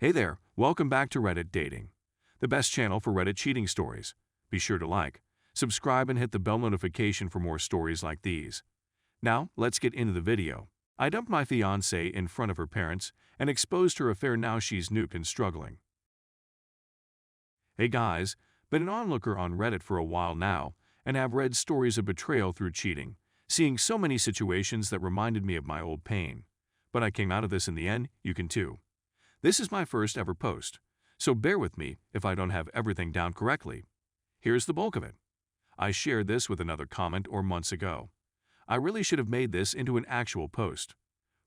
Hey there, welcome back to Reddit Dating, the best channel for Reddit cheating stories. Be sure to like, subscribe, and hit the bell notification for more stories like these. Now, let's get into the video. I dumped my fiancée in front of her parents and exposed her affair. Now she's nuked and struggling. Hey guys, been an onlooker on Reddit for a while now and have read stories of betrayal through cheating, seeing so many situations that reminded me of my old pain. But I came out of this in the end, you can too. This is my first ever post, so bear with me if I don't have everything down correctly. Here's the bulk of it. I shared this with another comment months ago. I really should have made this into an actual post,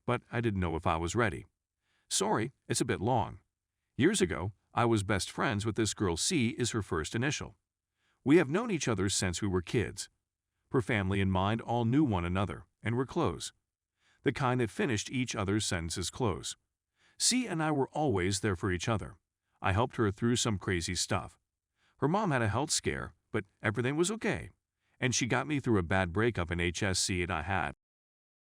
but I didn't know if I was ready. Sorry, it's a bit long. Years ago, I was best friends with this girl. C is her first initial. We have known each other since we were kids. Her family and mine all knew one another and were close. The kind that finished each other's sentences close. C and I were always there for each other. I helped her through some crazy stuff. Her mom had a health scare, but everything was okay. And she got me through a bad breakup in HSC, and I had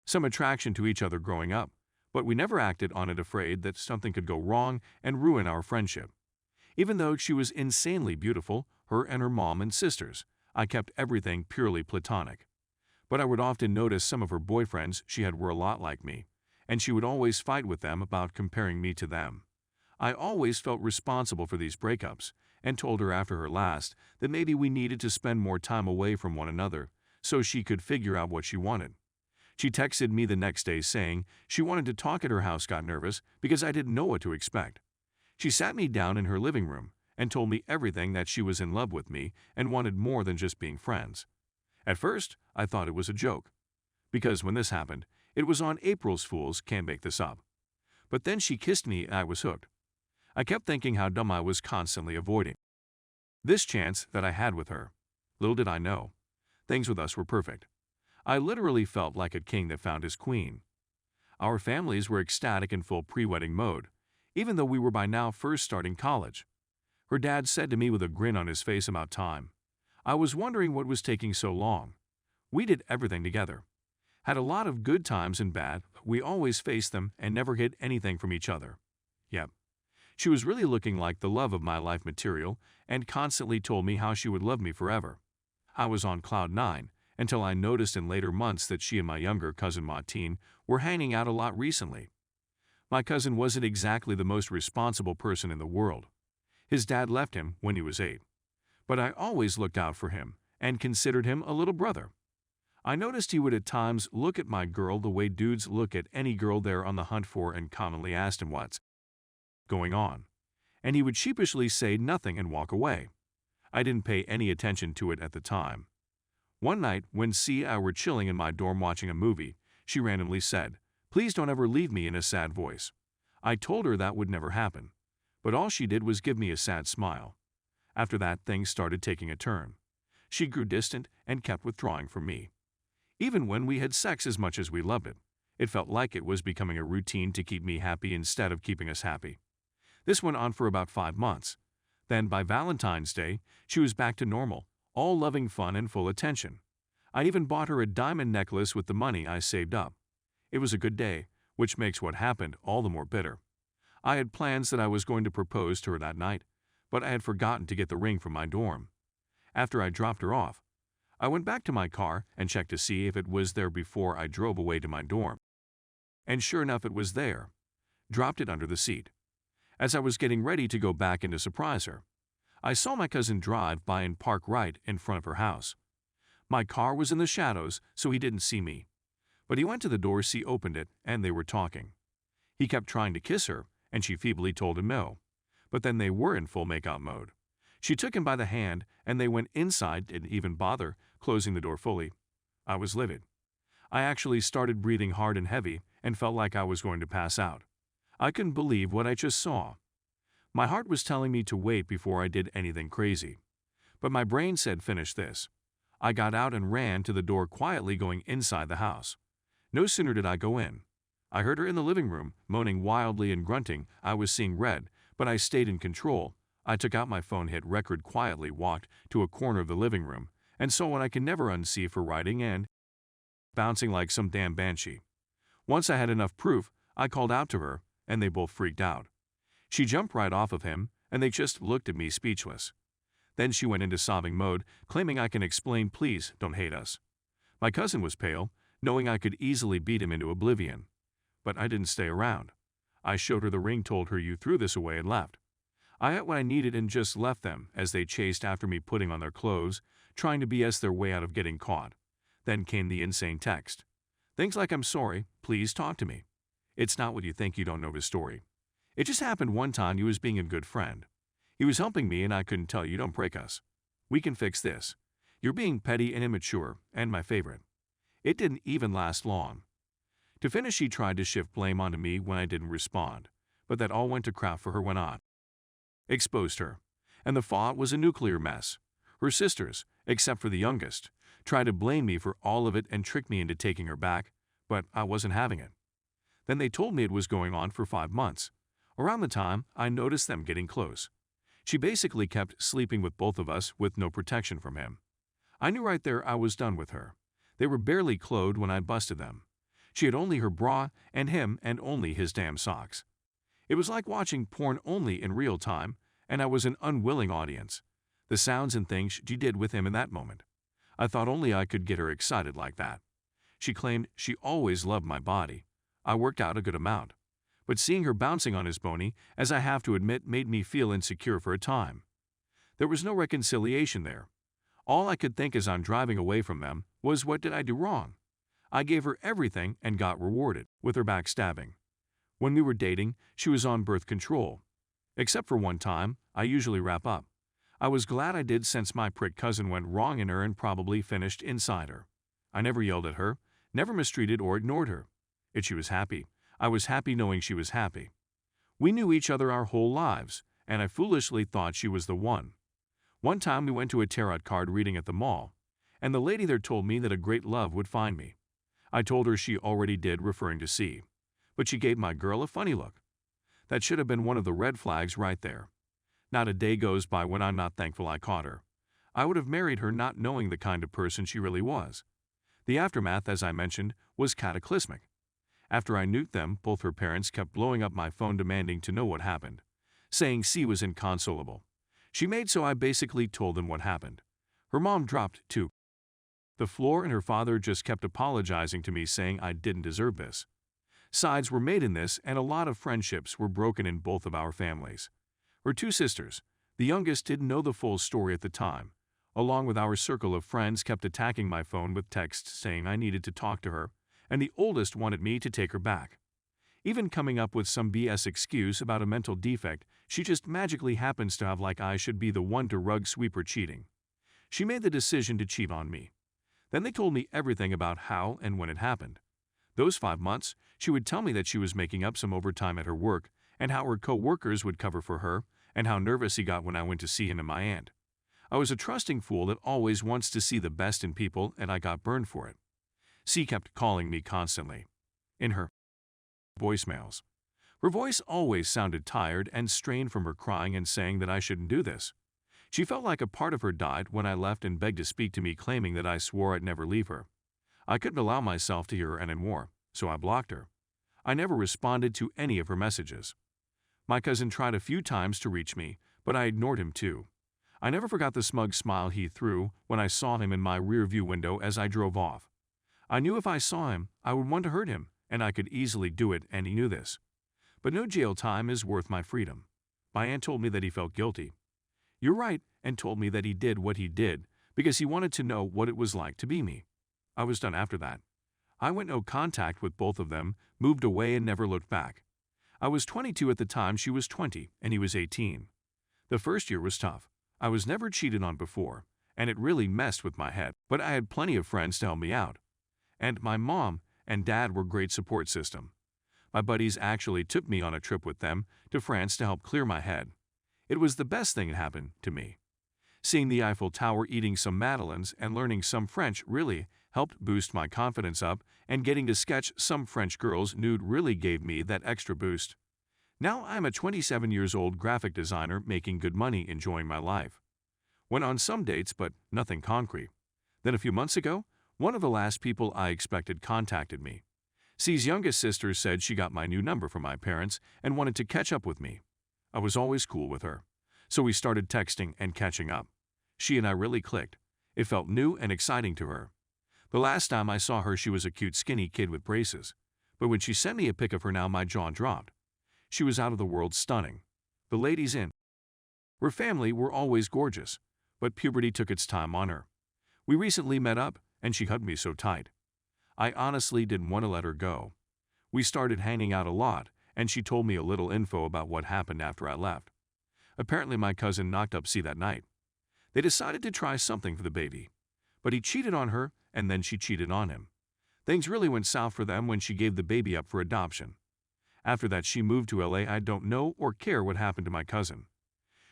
some attraction to each other growing up, but we never acted on it, afraid that something could go wrong and ruin our friendship. Even though she was insanely beautiful, her and her mom and sisters, I kept everything purely platonic. But I would often notice some of her boyfriends she had were a lot like me, and she would always fight with them about comparing me to them. I always felt responsible for these breakups and told her after her last that maybe we needed to spend more time away from one another so she could figure out what she wanted. She texted me the next day saying she wanted to talk at her house, got nervous because I didn't know what to expect. She sat me down in her living room and told me everything, that she was in love with me and wanted more than just being friends. At first, I thought it was a joke, because when this happened, it was on April's Fool's, can't make this up. But then she kissed me and I was hooked. I kept thinking how dumb I was constantly avoiding this chance that I had with her. Little did I know, things with us were perfect. I literally felt like a king that found his queen. Our families were ecstatic in full pre-wedding mode, even though we were by now first starting college. Her dad said to me with a grin on his face about time. I was wondering what was taking so long. We did everything together. Had a lot of good times and bad. We always faced them and never hid anything from each other. Yep. She was really looking like the love of my life material and constantly told me how she would love me forever. I was on cloud 9 until I noticed in later months that she and my younger cousin Martine were hanging out a lot recently. My cousin wasn't exactly the most responsible person in the world. His dad left him when he was 8. But I always looked out for him and considered him a little brother. I noticed he would at times look at my girl the way dudes look at any girl they're on the hunt for, and commonly asked him what's going on. And he would sheepishly say nothing and walk away. I didn't pay any attention to it at the time. One night, when C and I were chilling in my dorm watching a movie, she randomly said, "Please don't ever leave me," in a sad voice. I told her that would never happen, but all she did was give me a sad smile. After that, things started taking a turn. She grew distant and kept withdrawing from me. Even when we had sex, as much as we loved it, it felt like it was becoming a routine to keep me happy instead of keeping us happy. This went on for about 5 months. Then by Valentine's Day, she was back to normal, all loving fun and full attention. I even bought her a diamond necklace with the money I saved up. It was a good day, which makes what happened all the more bitter. I had plans that I was going to propose to her that night, but I had forgotten to get the ring from my dorm. After I dropped her off, I went back to my car and checked to see if it was there before I drove away to my dorm. And sure enough, it was there. Dropped it under the seat. As I was getting ready to go back in to surprise her, I saw my cousin drive by and park right in front of her house. My car was in the shadows, so he didn't see me. But he went to the door, C opened it, and they were talking. He kept trying to kiss her, and she feebly told him no. But then they were in full makeout mode. She took him by the hand, and they went inside, didn't even bother closing the door fully. I was livid. I actually started breathing hard and heavy and felt like I was going to pass out. I couldn't believe what I just saw. My heart was telling me to wait before I did anything crazy. But my brain said, finish this. I got out and ran to the door, quietly going inside the house. No sooner did I go in, I heard her in the living room, moaning wildly and grunting. I was seeing red, but I stayed in control. I took out my phone, hit record, quietly walked to a corner of the living room, and saw what I can never unsee for writing and bouncing like some damn banshee. Once I had enough proof, I called out to her, and they both freaked out. She jumped right off of him, and they just looked at me speechless. Then she went into sobbing mode, claiming I can explain, please don't hate us. My cousin was pale, knowing I could easily beat him into oblivion. But I didn't stay around. I showed her the ring, told her you threw this away, and left. I got what I needed and just left them as they chased after me, putting on their clothes, trying to BS their way out of getting caught. Then came the insane text. Things like, I'm sorry, please talk to me. It's not what you think, you don't know his story. It just happened one time, he was being a good friend. He was helping me and I couldn't tell you, don't break us. We can fix this. You're being petty and immature, and my favorite. It didn't even last long. To finish, she tried to shift blame onto me when I didn't respond, but that all went to crap for her when I exposed her. And the fallout was a nuclear mess. Her sisters, except for the youngest, tried to blame me for all of it and trick me into taking her back, but I wasn't having it. Then they told me it was going on for 5 months. Around the time, I noticed them getting close. She basically kept sleeping with both of us with no protection from him. I knew right there I was done with her. They were barely clothed when I busted them. She had only her bra and him and only his damn socks. It was like watching porn only in real time, and I was an unwilling audience. The sounds and things she did with him in that moment. I thought only I could get her excited like that. She claimed she always loved my body. I worked out a good amount. But seeing her bouncing on his bony, as I have to admit, made me feel insecure for a time. There was no reconciliation there. All I could think as I'm driving away from them was, what did I do wrong? I gave her everything and got rewarded with her backstabbing. When we were dating, she was on birth control. Except for one time, I usually wrap up. I was glad I did, since my prick cousin went wrong in her and probably finished inside her. I never yelled at her, never mistreated or ignored her. She was happy. I was happy knowing she was happy. We knew each other our whole lives, and I foolishly thought she was the one. One time we went to a tarot card reading at the mall, and the lady there told me that a great love would find me. I told her she already did, referring to C, but she gave my girl a funny look. That should have been one of the red flags right there. Not a day goes by when I'm not thankful I caught her. I would have married her not knowing the kind of person she really was. The aftermath, as I mentioned, was cataclysmic. After I nuked them, both her parents kept blowing up my phone demanding to know what happened, saying C was inconsolable. She made so I basically told them what happened. Her mom dropped to the floor and her father just kept apologizing to me, saying I didn't deserve this. Sides were made in this, and a lot of friendships were broken in both of our families. Her 2 sisters, the youngest, didn't know the full story at the time. Along with our circle of friends, kept attacking my phone with texts saying I needed to talk to her, and the oldest wanted me to take her back. Even coming up with some BS excuse about a mental defect she just magically happens to have, like I should be the one to rug sweep her cheating. She made the decision to cheat on me. Then they told me everything about how and when it happened. Those 5 months, she would tell me that she was making up some overtime at her work, and how her co-workers would cover for her, and how nervous he got when I went to see him and my aunt. I was a trusting fool that always wants to see the best in people, and I got burned for it. C kept calling me constantly. In her voicemails. Her voice always sounded tired and strained from her crying and saying that I shouldn't do this. She felt like a part of her died when I left and begged to speak to me, claiming that I swore I'd never leave her. I couldn't allow myself to hear her anymore, so I blocked her. I never responded to any of her messages. My cousin tried a few times to reach me, but I ignored him too. I never forgot the smug smile he threw when I saw him in my rearview window as I drove off. I knew if I saw him, I would want to hurt him, and I could easily do it, and he knew this. But no jail time is worth my freedom. My aunt told me that he felt guilty. You're right, and told me that he did what he did because he wanted to know what it was like to be me. I was done after that. I went no contact with both of them, moved away, and never looked back. I was 22 at the time, she was 20, and he was 18. The first year was tough. I was never cheated on before, and it really messed with my head, but I had plenty of friends to help me out. And my mom and dad were a great support system. My buddies actually took me on a trip with them to France to help clear my head. It was the best thing that happened to me. Seeing the Eiffel Tower, eating some madeleines, and learning some French really helped boost my confidence up, and getting to sketch some French girls nude really gave me that extra boost. Now I'm a 27-year-old graphic designer making good money, enjoying my life. Went on some dates, but nothing concrete. Then a few months ago, one of the last people I expected contacted me. C's youngest sister said she got my new number from my parents and wanted to catch up with me. I was always cool with her. So we started texting and catching up. She and I really clicked. It felt new and exciting to her. The last time I saw her, she was a cute skinny kid with braces. But when she sent me a pic of her now, my jaw dropped. She was out of the world stunning. The ladies in her family were always gorgeous, but puberty took its time on her. We recently met up, and she hugged me so tight. I honestly didn't want to let her go. We started hanging out a lot, and she told me a little info about what happened after I left. Apparently my cousin knocked up C that night. They decided to try something for the baby, but he cheated on her, and then she cheated on him. Things really went south for them when she gave the baby up for adoption. After that, she moved to LA. I don't know or care what happened to my cousin.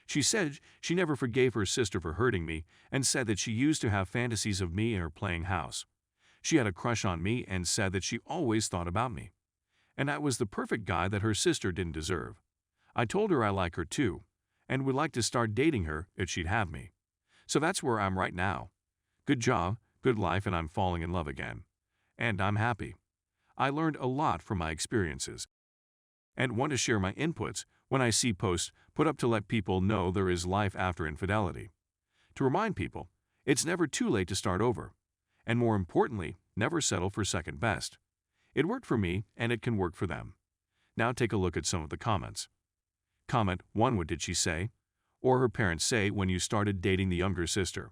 She said she never forgave her sister for hurting me and said that she used to have fantasies of me in her playing house. She had a crush on me and said that she always thought about me. And I was the perfect guy that her sister didn't deserve. I told her I like her too, and would like to start dating her if she'd have me. So that's where I'm right now. Good job, good life, and I'm falling in love again. And I'm happy. I learned a lot from my experiences and want to share my inputs when I see posts put up to let people know there is life after infidelity. To remind people, it's never too late to start over. And more importantly, never settle for second best. It worked for me, and it can work for them. Now take a look at some of the comments. Comment 1. What did she say? Or her parents say when you started dating the younger sister?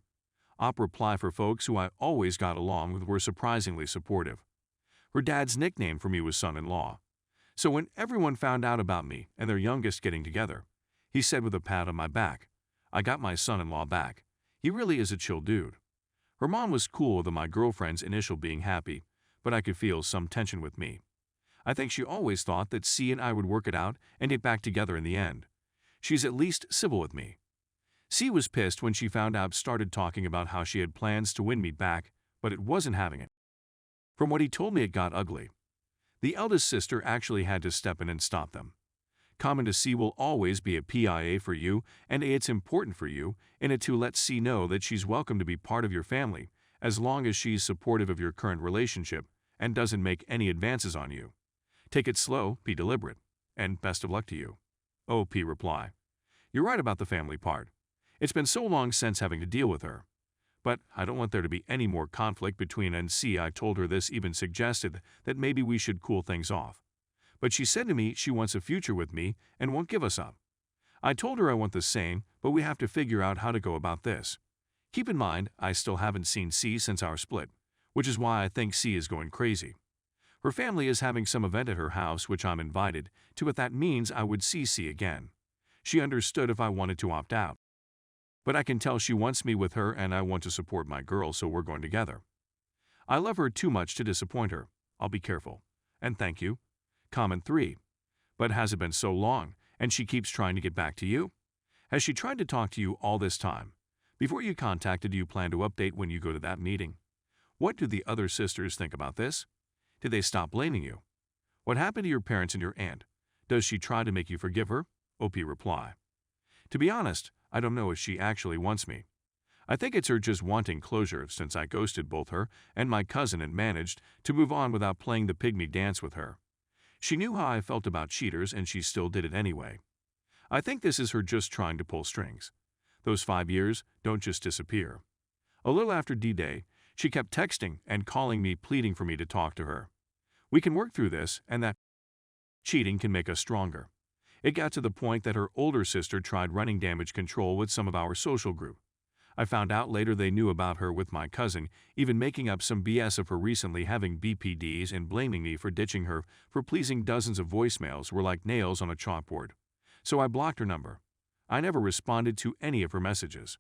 Op reply for folks who I always got along with were surprisingly supportive. Her dad's nickname for me was son-in-law. So when everyone found out about me and their youngest getting together, he said with a pat on my back, I got my son-in-law back. He really is a chill dude. Her mom was cool with my girlfriend's initial being happy, but I could feel some tension with me. I think she always thought that C and I would work it out and get back together in the end. She's at least civil with me. C was pissed when she found out, started talking about how she had plans to win me back, but it wasn't having it. From what he told me, it got ugly. The eldest sister actually had to step in and stop them. Comment to C will always be a PIA for you, and A, it's important for you, and A, to let C know that she's welcome to be part of your family, as long as she's supportive of your current relationship and doesn't make any advances on you. Take it slow, be deliberate, and best of luck to you. OP reply. You're right about the family part. It's been so long since having to deal with her. But I don't want there to be any more conflict between and C. I told her this, even suggested that maybe we should cool things off. But she said to me she wants a future with me and won't give us up. I told her I want the same, but we have to figure out how to go about this. Keep in mind, I still haven't seen C since our split, which is why I think C is going crazy. Her family is having some event at her house which I'm invited to, but that means I would see C again. She understood if I wanted to opt out. But I can tell she wants me with her and I want to support my girl, so we're going together. I love her too much to disappoint her. I'll be careful. And thank you. Comment 3. But has it been so long, and she keeps trying to get back to you? Has she tried to talk to you all this time? Before you contacted, do you plan to update when you go to that meeting? What do the other sisters think about this? Did they stop blaming you? What happened to your parents and your aunt? Does she try to make you forgive her? OP reply. To be honest, I don't know if she actually wants me. I think it's her just wanting closure since I ghosted both her and my cousin and managed to move on without playing the pygmy dance with her. She knew how I felt about cheaters and she still did it anyway. I think this is her just trying to pull strings. Those 5 years don't just disappear. A little after D-Day, she kept texting and calling me, pleading for me to talk to her. We can work through this, and that cheating can make us stronger. It got to the point that her older sister tried running damage control with some of our social group. I found out later they knew about her with my cousin, even making up some BS of her recently having BPDs and blaming me for ditching her for pleasing. Dozens of voicemails were like nails on a chalkboard. So I blocked her number. I never responded to any of her messages.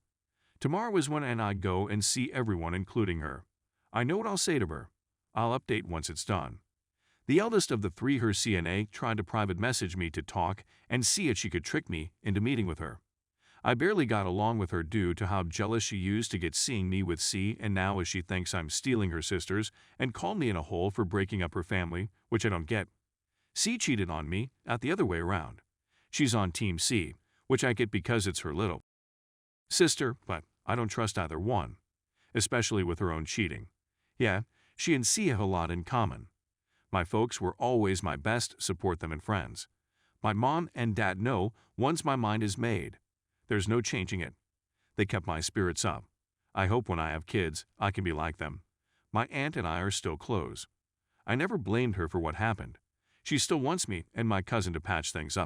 Tomorrow is when I go and see everyone, including her. I know what I'll say to her. I'll update once it's done. The eldest of the 3, her CNA, tried to private message me to talk and see if she could trick me into meeting with her. I barely got along with her due to how jealous she used to get seeing me with C, and now as she thinks I'm stealing her sisters and called me in a hole for breaking up her family, which I don't get. C cheated on me, not the other way around. She's on Team C, which I get because it's her little sister, but I don't trust either one, especially with her own cheating. Yeah, she and C have a lot in common. My folks were always my best, support them and friends. My mom and dad know once my mind is made, there's no changing it. They kept my spirits up. I hope when I have kids, I can be like them. My aunt and I are still close. I never blamed her for what happened. She still wants me and my cousin to patch things up.